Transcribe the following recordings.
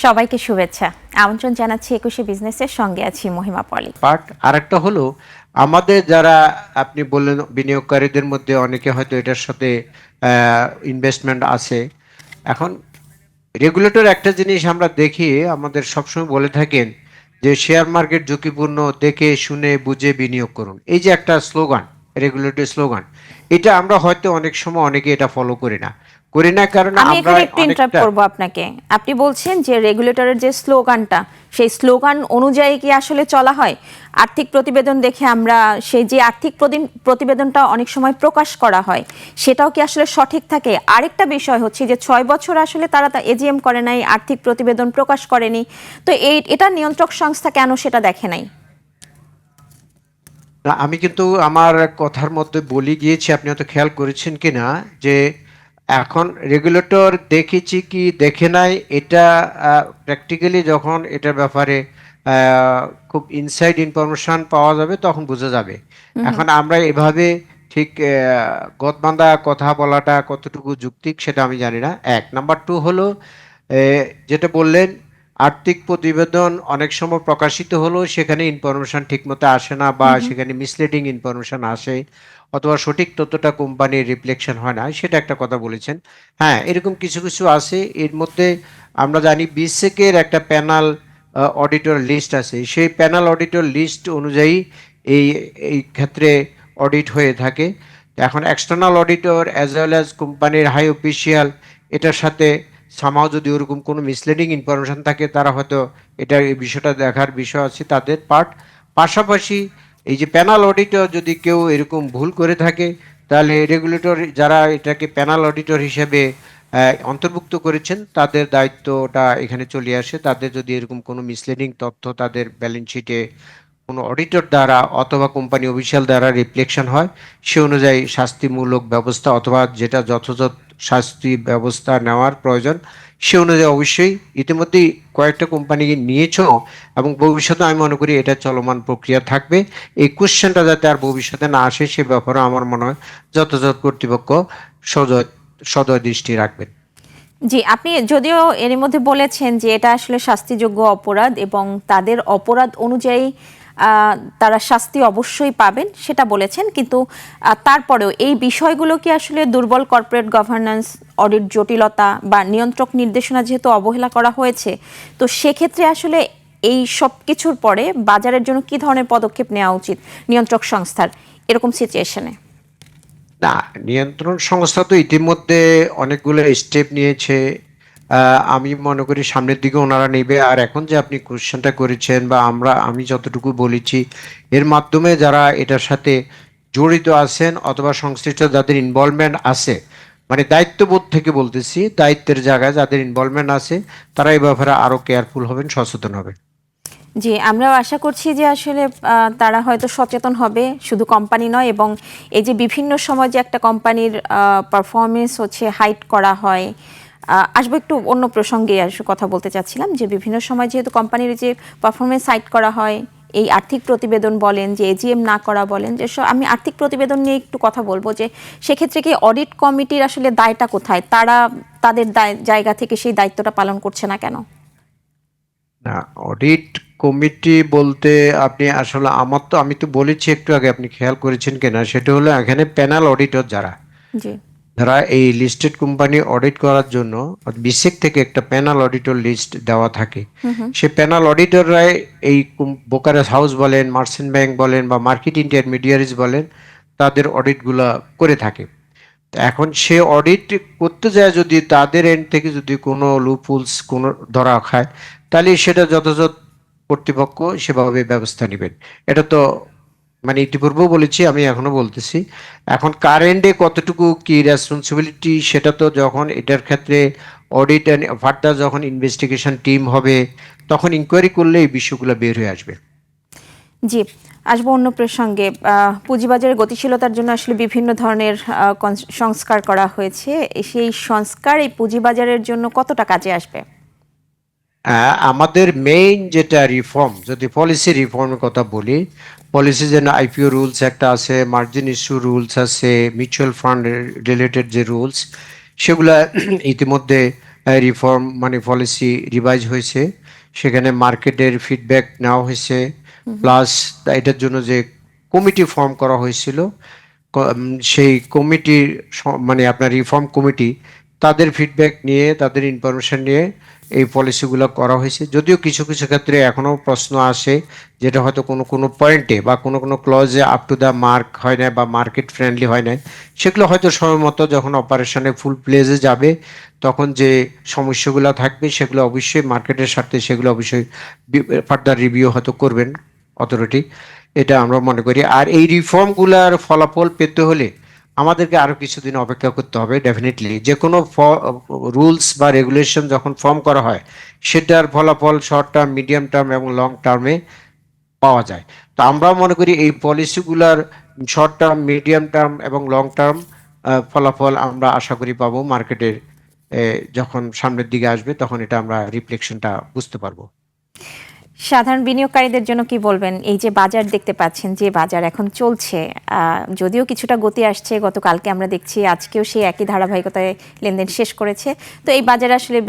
সবাইকে শুভেচ্ছা। আমন্ত্রণ জানাচ্ছি ২১শে বিজনেসের সঙ্গে আছি মহিমা পলি। পার্ট আরেকটা হলো আমাদের যারা আপনি বললেন বিনিয়োগকারীদের মধ্যে অনেকে হয়তো এটার সাথে ইনভেস্টমেন্ট আছে। এখন রেগুলেটর একটা জিনিস আমরা দেখি, আমাদের সবসময় বলে থাকেন যে শেয়ার মার্কেট ঝুঁকিপূর্ণ, দেখে শুনে বুঝে বিনিয়োগ করুন। এই যে একটা স্লোগান, রেগুলেটরি স্লোগান, এটা আমরা হয়তো অনেক সময় অনেকে এটা ফলো করি না কারণ আমি আমরা এখানে একটু ইন্টারাপ্ট অনেকটা করব আপনাকে। আপনি বলছেন যে রেগুলেটরের যে স্লোগানটা, সেই স্লোগান অনুযায়ী কি আসলে চলা হয়? আর্থিক প্রতিবেদন দেখে আমরা সেই যে আর্থিক প্রতিবেদনটা অনেক সময় প্রকাশ করা হয়, সেটাও কি আসলে সঠিক থাকে? আরেকটা বিষয় হচ্ছে যে ৬ বছর আসলে তারা এজিএম করে নাই, আর্থিক প্রতিবেদন প্রকাশ করেনি। তো এটা নিয়ন্ত্রক সংস্থা কেন সেটা দেখে নাই? না, আমি কিন্তু আমার কথার মধ্যে বলে গিয়েছি, আপনি হয়তো খেয়াল করেছেন কিনা, যে এখন রেগুলেটর দেখেছি কি দেখে নাই এটা প্র্যাকটিক্যালি যখন এটার ব্যাপারে খুব ইনসাইড ইনফরমেশন পাওয়া যাবে তখন বোঝা যাবে। হুম হুম। এখন আমরা এভাবে ঠিক গদবাঁধা কথা বলাটা কতটুকু যুক্তিক সেটা আমি জানি না। এক নাম্বার টু হলো যেটা বললেন, আর্থিক প্রতিবেদন অনেক সময় প্রকাশিত হলেও সেখানে ইনফরমেশন ঠিকমতো আসে না, বা হুম হুম। সেখানে মিসলিডিং ইনফরমেশন আসে, অথবা সঠিক তথ্যটা কোম্পানির রিফ্লেকশন হয় না, সেটা একটা কথা বলেছেন। হ্যাঁ, এরকম কিছু কিছু আছে। এর মধ্যে আমরা জানি বিসেকের একটা প্যানাল অডিটর লিস্ট আছে, সেই প্যানাল অডিটর লিস্ট অনুযায়ী এই এই ক্ষেত্রে অডিট হয়ে থাকে। এখন external auditor as well as কোম্পানির হাই অফিসিয়াল এটার সাথে সামাও যদি ওরকম কোনো মিসলিডিং ইনফরমেশন থাকে, তারা হয়তো এটা এই বিষয়টা দেখার বিষয় আছে তাদের পার্ট। পাশাপাশি এই যে প্যানাল অডিটর যদি কেউ এরকম ভুল করে থাকে, তাহলে রেগুলেটর যারা এটাকে প্যানাল অডিটর হিসেবে অন্তর্ভুক্ত করেছেন তাদের দায়িত্বটা এখানে চলে আসে। তাদের যদি এরকম কোনো মিসলিডিং তথ্য তাদের ব্যালেন্স শিটে কোনো অডিটর দ্বারা অথবা কোম্পানি অফিসিয়াল দ্বারা রিফ্লেকশন হয়, সে অনুযায়ী শাস্তিমূলক ব্যবস্থা অথবা যেটা যথাযথ শাস্তি ব্যবস্থা নেওয়ার প্রয়োজন, সে অনুযায়ী অবশ্যই ইতিমধ্যেই কয়েকটা কোম্পানি নিয়েছো, এবং ভবিষ্যতে আমি মনে করি এটা চলমান প্রক্রিয়া থাকবে। এই কোশ্চেনটা যাতে আর ভবিষ্যতে না আসে সে ব্যাপারে আমার মনে হয় যথাযথ কর্তৃপক্ষ সদয় সদয় দৃষ্টি রাখবেন। জি, আপনি যদিও এর মধ্যে বলেছেন যে এটা আসলে শাস্তিযোগ্য অপরাধ এবং তাদের অপরাধ অনুযায়ী তারা শাস্তি অবশ্যই পাবেন, সেটা বলেছেন, কিন্তু তারপরেও এই বিষয়গুলো কি আসলে দুর্বল কর্পোরেট গভর্নেন্স, অডিট জটিলতা বা নিয়ন্ত্রক নির্দেশনা যেহেতু অবহেলা করা হয়েছে, তো সেক্ষেত্রে আসলে এই সব কিছুর পরে বাজারের জন্য কি ধরনের পদক্ষেপ নেওয়া উচিত নিয়ন্ত্রক সংস্থার এরকম সিচুয়েশনে? না, নিয়ন্ত্রণ সংস্থা তো ইতিমধ্যে অনেকগুলো স্টেপ নিয়েছে। আমি মনে করি সামনের দিকে ওনারা নেবে। আর এখন যে আপনি কোশ্চেনটা করেছেন বা আমি যতটুকু বলেছি, এর মাধ্যমে যারা এটার সাথে জড়িত আছেন অথবা সংশ্লিষ্ট যাদের ইনভলভমেন্ট আছে, মানে দায়িত্ববোধ থেকে বলতেছি, দায়িত্বের জায়গায় যাদের ইনভলভমেন্ট আছে, তারা এই ব্যাপারে আরো কেয়ারফুল হবেন, সচেতন হবেন। জি, আমরাও আশা করছি যে আসলে তারা হয়তো সচেতন হবে, শুধু কোম্পানি নয়, এবং এই যে বিভিন্ন সময় যে একটা কোম্পানির পারফরমেন্স হচ্ছে হাইড করা হয়। আসবো একটু অন্য প্রসঙ্গে আসলে কথা বলতে চাচ্ছিলাম যে বিভিন্ন সময় যেহেতু কোম্পানির যে পারফরমেন্স হাইড করা হয়, এই আর্থিক প্রতিবেদন বলেন, যে এজিএম না করা বলেন, যে আমি আর্থিক প্রতিবেদন নিয়ে একটু কথা বলবো, যে সেক্ষেত্রে কি অডিট কমিটির আসলে দায়টা কোথায়? তারা তাদের জায়গা থেকে সেই দায়িত্বটা পালন করছে না কেন? না, অডিট কমিটি বলতে আপনি আসলে আমি তো বলেছি একটু আগে, আপনি খেয়াল করেছেন কিনা সেটা হলো, এখানে প্যানেল অডিটর যারা জি। যারা এই লিস্টেড কোম্পানি অডিট করার জন্য বিসেক থেকে একটা প্যানেল অডিটর লিস্ট দেওয়া থাকে। হুম হুম। সে প্যানেল অডিটররাই এই ব্রোকারেজ হাউস বলেন, মার্চেন্ট ব্যাংক বলেন বা মার্কেট ইন্টারমিডিয়ারিজ বলেন, তাদের অডিটগুলা করে থাকে। এখন সে অডিট করতে যায়, যদি তাদের এন্ড থেকে যদি কোনো লুপহোলস কোনো ধরা খায়, তাহলে সেটা যথাযথ কর্তৃপক্ষ সেভাবে ব্যবস্থা নেবেন। এটা তো মানে ইতিপূর্বেও বলেছি, আমি এখনো বলতেছি। এখন কারেন্টে কতটুকু কি রেসপন্সিবিলিটি, সেটা তো যখন এটার ক্ষেত্রে অডিট অ্যান্ড ফার্দার যখন ইনভেস্টিগেশন টিম হবে, তখন ইনকোয়ারি করলে এই বিষয়গুলো বের হয়ে আসবে। জি, আসবো অন্য প্রসঙ্গে। পুঁজিবাজারের গতিশীলতার জন্য আসলে বিভিন্ন ধরনের সংস্কার করা হয়েছে। সেই সংস্কার এই পুঁজিবাজারের জন্য কতটা কাজে আসবে? আমাদের মেইন যেটা রিফর্ম, যদি পলিসি রিফর্মের কথা বলি, পলিসি যেন আইপিও রুলস একটা আছে, মার্জিন ইস্যু রুলস আছে, মিউচুয়াল ফান্ড রিলেটেড যে রুলস, সেগুলা ইতিমধ্যে রিফর্ম মানে পলিসি রিভাইজ হয়েছে, সেখানে মার্কেটের ফিডব্যাক নেওয়া হয়েছে, প্লাস এটার জন্য যে কমিটি ফর্ম করা হয়েছিল, সেই কমিটির মানে আপনার রিফর্ম কমিটি, তাদের ফিডব্যাক নিয়ে, তাদের ইনফরমেশন নিয়ে এই পলিসিগুলো করা হয়েছে। যদিও কিছু কিছু ক্ষেত্রে এখনো প্রশ্ন আসে, যেটা হয়তো কোনো কোনো পয়েন্টে বা কোনো কোনো ক্লজে আপ টু দ্য মার্ক হয় না বা মার্কেট ফ্রেন্ডলি হয় না, সেগুলো হয়তো সময় মতো যখন অপারেশনে ফুল প্লেজে যাবে তখন যে সমস্যাগুলো থাকবে সেগুলো অবশ্যই মার্কেটের স্বার্থে সেগুলো অবশ্যই ফার্দার রিভিউ হয়তো করবেন অথরিটি, এটা আমরা মনে করি। আর এই রিফর্মগুলোর ফলাফল পেতে হলে আমাদেরকে আরো কিছুদিন অপেক্ষা করতে হবে। ডেফিনেটলি যে কোনো রুলস বা রেগুলেশন যখন ফর্ম করা হয়, সেটার ফলাফল শর্ট টার্ম, মিডিয়াম টার্ম এবং লং টার্মে পাওয়া যায়। তো আমরা মনে করি এই পলিসিগুলার শর্ট টার্ম, মিডিয়াম টার্ম এবং লং টার্ম ফলাফল আমরা আশা করি পাবো মার্কেটের, যখন সামনের দিকে আসবে তখন এটা আমরা রিফ্লেকশনটা বুঝতে পারবো। সাধারণ বিনিয়োগকারীদের জন্য কি বলবেন? এই যে বাজার দেখতে পাচ্ছেন, যে বাজার এখন চলছে, যদিও কিছুটা গতি আসছে, গতকালকে আমরা দেখছি আজকেও সেই একই ধারাবাহিকতায় লেনদেন শেষ করেছে। তো এই বাজারে আসলে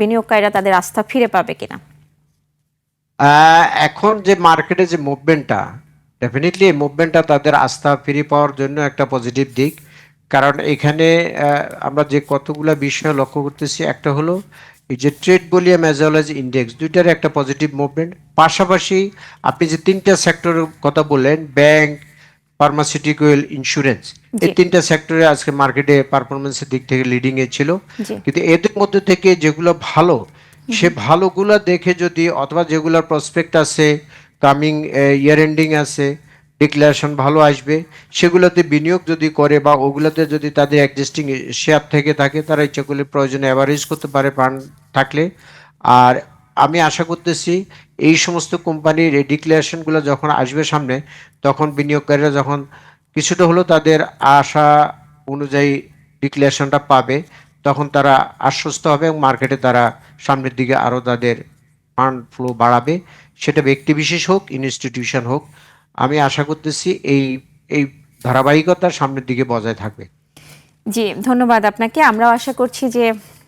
বিনিয়োগকারীরা তাদের আস্থা ফিরে পাবে কিনা? এখন যে মার্কেটে যে মুভমেন্টটা, ডেফিনেটলি এই মুভমেন্টটা তাদের আস্থা ফিরে পাওয়ার জন্য একটা পজিটিভ দিক। কারণ এখানে আমরা যে কতগুলা বিষয় লক্ষ্য করতেছি, একটা হলো এই যে trade volume as well as index, দুইটার একটা পজিটিভ মুভমেন্ট। পাশাপাশি আপনি যে তিনটা সেক্টরের কথা বললেন, ব্যাংক, ফার্মাসিউটিক্যাল, ইন্স্যুরেন্স, এই জি তিনটা সেক্টরে আজকে মার্কেটে পারফরমেন্সের দিক থেকে লিডিং এ ছিল। জি কিন্তু এদের মধ্যে থেকে যেগুলো ভালো, সে ভালোগুলো দেখে যদি, অথবা যেগুলোর প্রসপেক্ট আছে, কামিং ইয়ার এন্ডিং আছে, ডিক্লারেশন ভালো আসবে, সেগুলোতে বিনিয়োগ যদি করে বা ওগুলোতে যদি তাদের এক্সিস্টিং শেয়ার থেকে থাকে, তারা ইচ্ছা করলে প্রয়োজনে অ্যাভারেজ করতে পারে ফান্ড থাকলে। আর আমি আশা করতেছি এই সমস্ত কোম্পানির এই ডিক্লারেশনগুলো যখন আসবে সামনে, তখন বিনিয়োগকারীরা যখন কিছুটা হলেও তাদের আশা অনুযায়ী ডিক্লারেশনটা পাবে, তখন তারা আশ্বস্ত হবে এবং মার্কেটে তারা সামনের দিকে আরও তাদের ফান্ড ফ্লো বাড়াবে। সেটা ব্যক্তি বিশেষ হোক, ইনস্টিটিউশন হোক, আমি আশা করতেছি এই এই ধারাবাহিকতা সামনের দিকে বজায় থাকবে। জি, ধন্যবাদ আপনাকে। আমরাও আশা করছি যে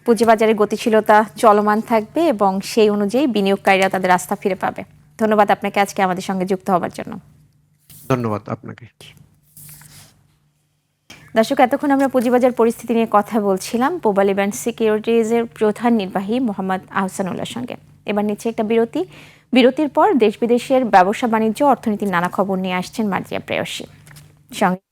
পুঁজিবাজারের গতিশীলতা চলমান থাকবে এবং সেই অনুযায়ী বিনিয়োগকারীরা তাদের আস্থা ফিরে পাবে। ধন্যবাদ আপনাকে আজকে আমাদের সঙ্গে যুক্ত হওয়ার জন্য। ধন্যবাদ আপনাকে। দর্শক, এতক্ষণ আমরা পুঁজিবাজার পরিস্থিতি নিয়ে কথা বলছিলাম পোবালি ব্যাংক সিকিউরিটিজের প্রধান নির্বাহী মোহাম্মদ আহসানুল্লাহর সঙ্গে। এবার নিচ্ছে একটা বিরতি। বিরতির পর দেশ বিদেশের ব্যবসা বাণিজ্য, অর্থনীতির নানা খবর নিয়ে আসছেন মার্জিয়া প্রেয়সী। সঙ্গে